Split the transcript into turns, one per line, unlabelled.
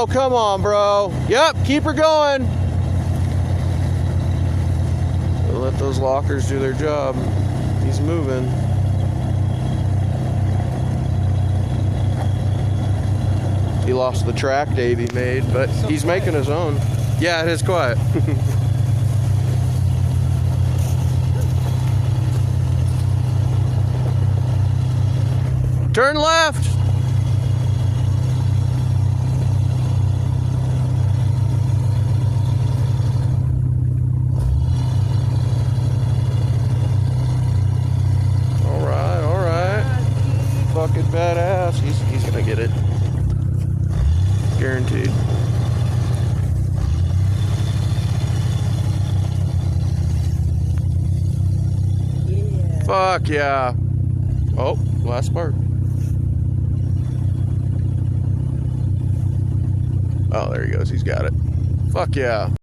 Oh, come on, bro. Yep, keep her going. We'll let those lockers do their job. He's moving. He lost the track date he made, but he's making his own. Yeah, it is quiet. Turn left. All right. Fucking badass. He's gonna get it. Guaranteed.
Yeah.
Fuck yeah. Oh, last part. Oh, there he goes. He's got it. Fuck yeah.